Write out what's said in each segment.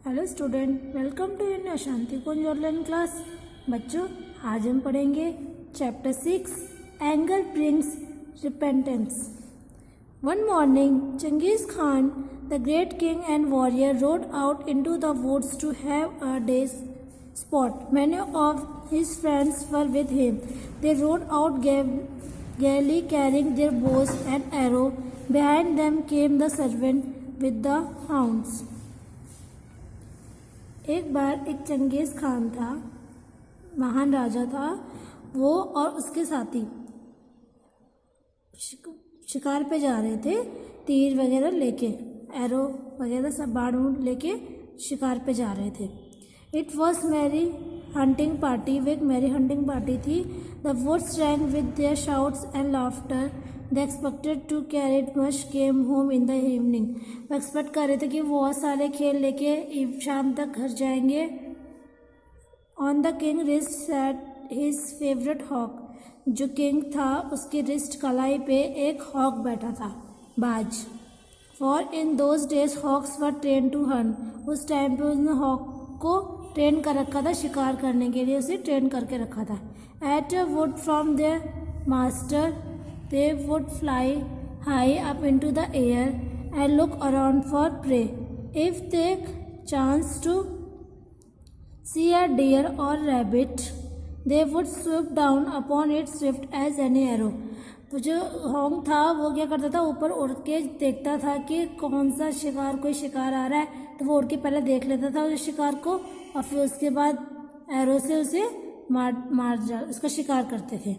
Hello student, welcome to इन अशांति कुंज online class. बच्चों, आज हम पढ़ेंगे chapter 6 anger brings repentance. One morning, Genghis Khan, the great king and warrior, rode out into the woods to have a day's sport. Many of his friends were with him. They rode out gaily, carrying their bows and arrows. Behind them came the servant with the hounds. एक बार एक Genghis Khan था, महान राजा था। वो और उसके साथी शिकार पे जा रहे थे, तीर वगैरह लेके, एरो वगैरह सब बाण लेके शिकार पे जा रहे थे। It was merry hunting party, वो एक मैरी हंटिंग पार्टी थी। The woods rang with their shouts and laughter. They expected to carry much game home in the evening. वो एक्सपेक्ट कर रहे थे कि बहुत सारे खेल लेके शाम तक घर जाएंगे। On the king wrist sat his favourite hawk. जो किंग था उसकी रिस्ट कलाई पे एक हॉक बैठा था, बाज। For in those days hawks were trained to hunt. उस टाइम पे उसने हॉक को ट्रेन कर रखा था, शिकार करने के लिए उसे ट्रेन करके रखा था। At a wood from their master they would fly high up into the air and look around for prey. If they chanced to see a deer or rabbit, they would swoop down upon it swift as any arrow. तो जो Hong था वो क्या करता था, ऊपर उड़ के देखता था कि कौन सा शिकार, कोई शिकार आ रहा है तो वो उड़ के पहले देख लेता था उस शिकार को, और फिर उसके बाद एरो से उसे उसका शिकार करते थे।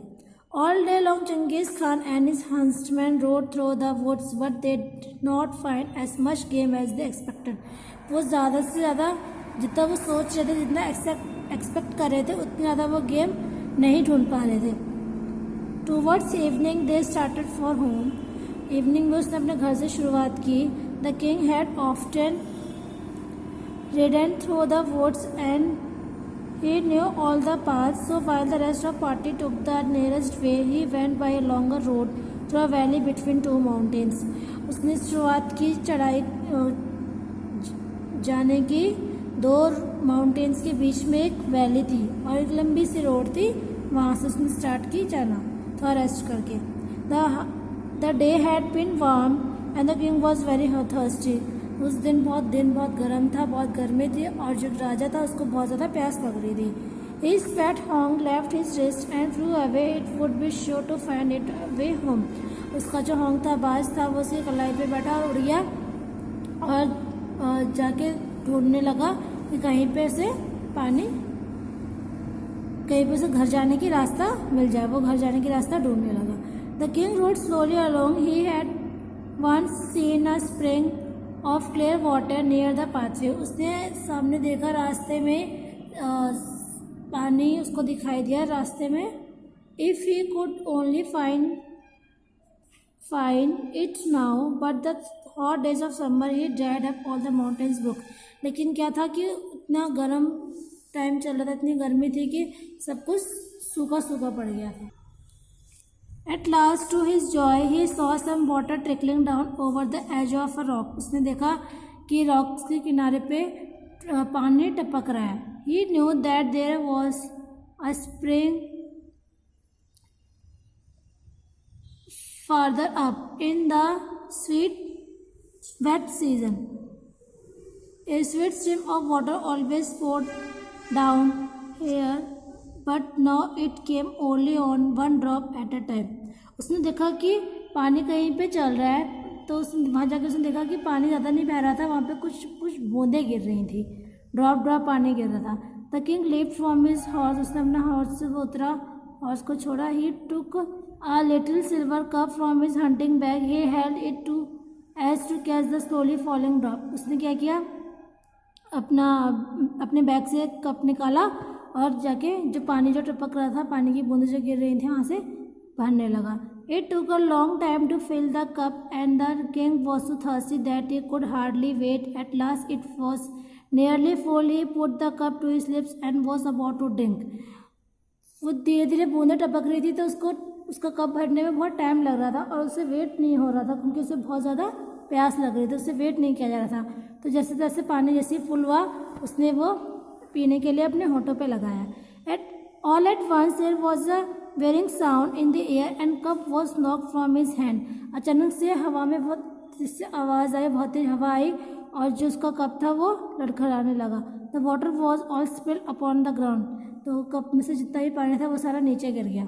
All day long, Genghis Khan and his huntsmen rode through the woods, but they did not find as much game as they expected. वो ज़्यादा से ज़्यादा जितना वो सोच रहे थे, जितना एक्सपेक्ट कर रहे थे, उतनी ज़्यादा वो गेम नहीं ढूंढ पा रहे थे। Towards evening, they started for home. Evening में उसने अपने घर से शुरुआत की। The king had often ridden through the woods and he knew all the paths, so while the rest of party took the nearest way, he went by a longer road through a valley between two mountains. उसने शुरुआत की चढ़ाई जाने की। दो mountains के बीच में एक वैली थी और एक लंबी सी रोड थी, वहाँ से उसने स्टार्ट की जाना, थोड़ा रेस्ट करके। The day had been warm and the king was very thirsty. उस दिन बहुत गर्म था, बहुत गर्मी थी, और जो राजा था उसको बहुत ज़्यादा प्यास लग रही थी। His pet hawk left his wrist and flew away. It would be sure to find its way home. उसका जो हॉन्ग था, बाज था, वो उसकी कलाई पे बैठा और उड़ गया और जाके ढूंढने लगा कि कहीं पे से पानी, कहीं पे से घर जाने की रास्ता मिल जाए। वो घर जाने की रास्ता ढूंढने लगा। The king rode slowly along. He had once seen a spring of clear water near the pathway. उसने सामने देखा, रास्ते में पानी उसको दिखाई दिया रास्ते में। If he could only find it now, but the hot days of summer he dried up all the mountains book. लेकिन क्या था कि इतना गर्म टाइम चल रहा था, इतनी गर्मी थी कि सब कुछ सूखा सूखा पड़ गया था। At last, to his joy, he saw some water trickling down over the edge of a rock. उसने देखा कि रॉक्स के किनारे पे पानी टपक रहा है। He knew that there was a spring farther up in the wet season. A sweet stream of water always poured down here, but now it came only on one drop at a time. उसने देखा कि पानी कहीं पे चल रहा है, तो वहाँ जाकर उसने देखा कि पानी ज़्यादा नहीं बह रहा था, वहाँ पे कुछ कुछ बूंदें गिर रही थी, ड्रॉप ड्रॉप पानी गिर रहा था। The king leaped from his horse. उसने अपना हॉर्स से उतरा, हॉर्स को छोड़ा। He took a little silver cup from his hunting bag. He held it to as to catch the slowly falling drop. उसने क्या किया, अपने बैग से एक कप निकाला और जाके जो पानी जो टपक रहा था, पानी की बूंदें जो गिर रही थी, वहाँ से भरने लगा। It took a long time to fill the cup and the king was so thirsty that he could hardly wait. At last it was nearly full. He put the cup to his lips and was about to drink. वो धीरे धीरे बूंदें टपक रही थी, तो उसका cup भरने में बहुत टाइम लग रहा था और उसे वेट नहीं हो रहा था, क्योंकि उसे बहुत ज़्यादा प्यास लग रही थी, उससे वेट नहीं किया जा रहा था। तो जैसे जैसे पानी जैसे फुल हुआ उसने वो पीने के लिए अपने होठों पे लगाया। All at once there was a whirring sound in the air and cup was knocked from his hand. अचानक से हवा में बहुत जिससे आवाज़ आई, बहुत तेज हवा आई और जो उसका कप था वो लड़खड़ाने लगा। The water was all spill upon the ground. तो कप में से जितना भी पानी था वो सारा नीचे गिर गया।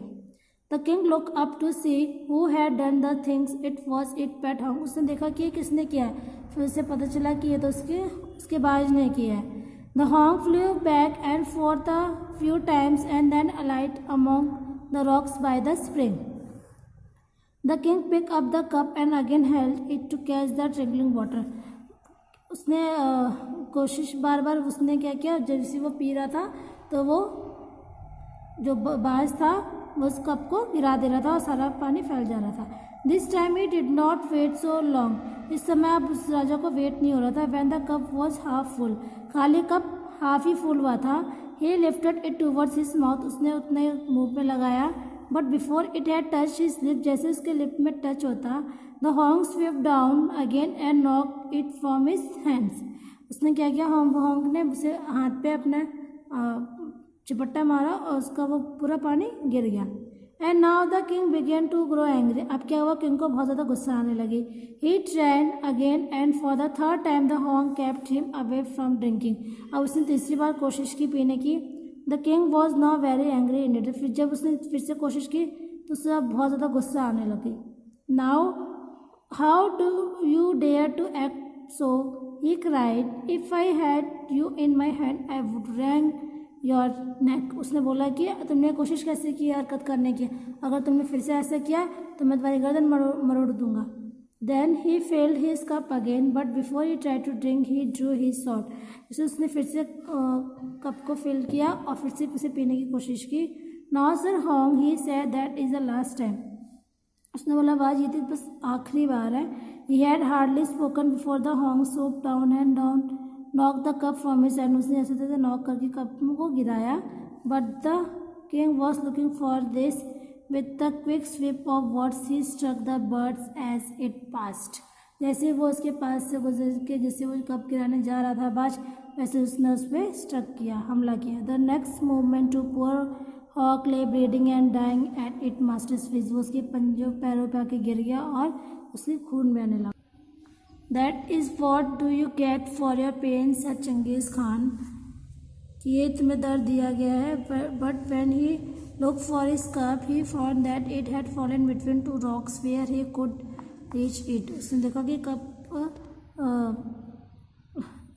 The king look up to see who had done the things, it was it pet hawk. उसने देखा कि किसने किया है, फिर उसे पता चला कि ये तो उसके बाज ने किया है। The hawk flew back and forth a few times and then alight among the rocks by the spring. The king pick up the cup and again held it to catch the trickling water. उसने कोशिश बार बार उसने क्या किया, जैसे वो P रहा था तो वो जो बाज था वो उस कप को गिरा दे रहा था और सारा पानी फैल जा रहा था। This time he did not wait so long. इस समय अब उस राजा को वेट नहीं हो रहा था। When the cup was half full, खाली कप हाफ ही फुल हुआ था। ही lifted it towards his mouth, उसने उतने मुंह पे लगाया। But before it had touch his lip, जैसे उसके लिप में टच होता, the Hong Swift down again and knock it from his hands. उसने क्या किया, हॉन्ग ने उसे हाथ पे अपने चिपट्टा मारा और उसका वो पूरा पानी गिर गया। And now the king began to grow angry. अब क्या हुआ, किंग को बहुत ज़्यादा गुस्सा आने लगी। He tried again and for the third time the Hong kept him away from drinking. अब उसने तीसरी बार कोशिश की पीने की। The king was now very angry in it. फिर जब उसने फिर से कोशिश की तो उसे अब बहुत ज़्यादा गुस्सा आने लगी। Now how do you dare to act so, he cried, if I had you in my hand I would wring your neck. उसने बोला कि तुमने कोशिश कैसे की हरकत करने की, अगर तुमने फिर से ऐसा किया तो मैं तुम्हारी गर्दन मरोड़ दूंगा। Then he filled his cup again but before he try to drink he drew his sword. जैसे उसने फिर से कप को फिल किया और फिर से उसे पीने की कोशिश की। Now sir hawk, he said that is the last time. उसने बोला बात ये थी बस आखिरी बार है। He had hardly spoken before the hawk swoop down and down knock the cup from his hand. उसने ऐसे तैसे नॉक करके कप को गिराया। But the king was looking for this with the quick sweep of words he struck the birds as it passed. जैसे वो उसके पास से गुजर के जैसे वो कप गिराने जा रहा था बाज, वैसे उसने उस पर स्ट्रक किया, हमला किया। The next movement to poor hawk lay bleeding and dying at it master's feet. वो उसके पंजों पैरों पे आके गिर गया और उसे खून बहने लगा। That is what do you get for your pain, said Genghis Khan. कि ये तुम्हें दर्द दिया गया है। But when he look for his cup he found that it had fallen between two rocks where he could reach it. उसने देखा कि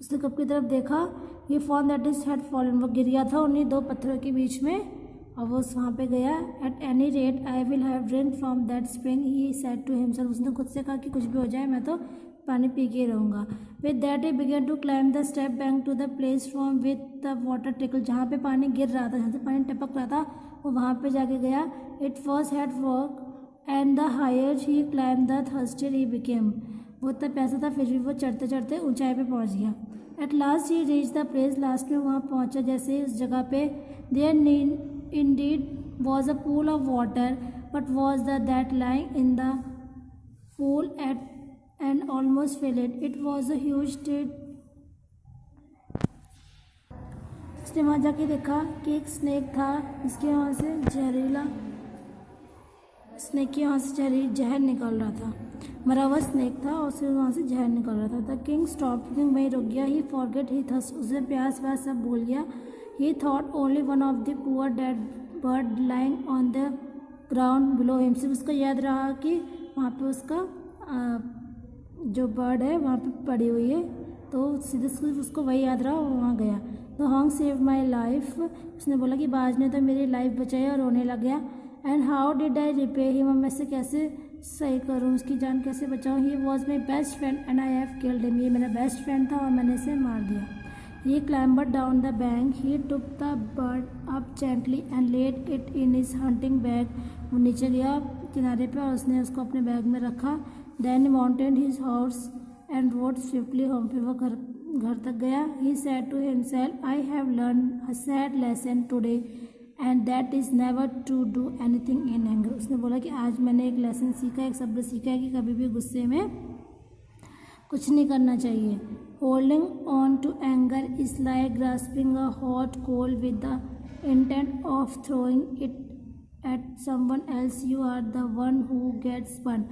उसने कप की तरफ देखा। He found that it had fallen, वो गिर गया था उन्हीं दो पत्थरों के बीच में और वो वहाँ पे गया। At any rate I will have drink from that spring, he said to himself. उसने खुद से कहा कि कुछ भी हो जाए मैं तो पानी पी के रहूँगा। With that he began to climb the steep bank to the place from with the water trickle. जहाँ पे पानी गिर रहा था, जहाँ से पानी टपक रहा था, वो वहाँ पे जाके गया। It first had walk and the higher he climb the thirstier he became. वो इतना प्यासा था फिर भी वो चढ़ते चढ़ते ऊंचाई पे पहुँच गया। At last he reach the place, लास्ट में वहाँ पहुँचा जैसे उस जगह पे। There indeed was a pool of water, but was that lying in the pool and almost filled it. It was a huge dead. उसने वहाँ जाके देखा कि एक स्नेक था जिसके वहाँ से जहरीला स्नेक के वहाँ से जहर निकल रहा था। मरा हुआ स्नेक था और उससे वहाँ से जहर निकल रहा था। द किंग स्टॉप, किंग वहीं रुक गया। ही फॉरगेट ही थर्स्ट, उसे प्यास व्यास सब भूल गया। He thought only one of the poor dead bird lying on the ground below him। सिर्फ उसको याद रहा कि वहाँ पे उसका जो बर्ड है वहाँ पे पड़ी हुई है, तो सीधे सिर्फ उसको वही याद रहा और वहाँ गया। The Hong save my life. उसने बोला कि बाज ने तो मेरी लाइफ बचाई और रोने लग गया। And how did I repay him, मैं से कैसे सही करूँ, उसकी जान कैसे बचाऊँ। He was my best friend and I have killed him. ये मेरा बेस्ट फ्रेंड था और मैंने इसे मार दिया। He clambered down the bank. He took the bird up gently and laid it in his hunting bag. वो नीचे गया किनारे पे और उसने उसको अपने बैग में रखा। Then he mounted his horse and rode swiftly home। फिर वो घर तक गया। He said to himself, I have learned a sad lesson today and that is never to do anything in anger। उसने बोला कि आज मैंने एक लेसन सीखा, एक सबक सीखा है कि कभी भी गुस्से में कुछ नहीं करना चाहिए। Holding on to anger is like grasping a hot coal with the intent of throwing it at someone else. You are the one who gets burned.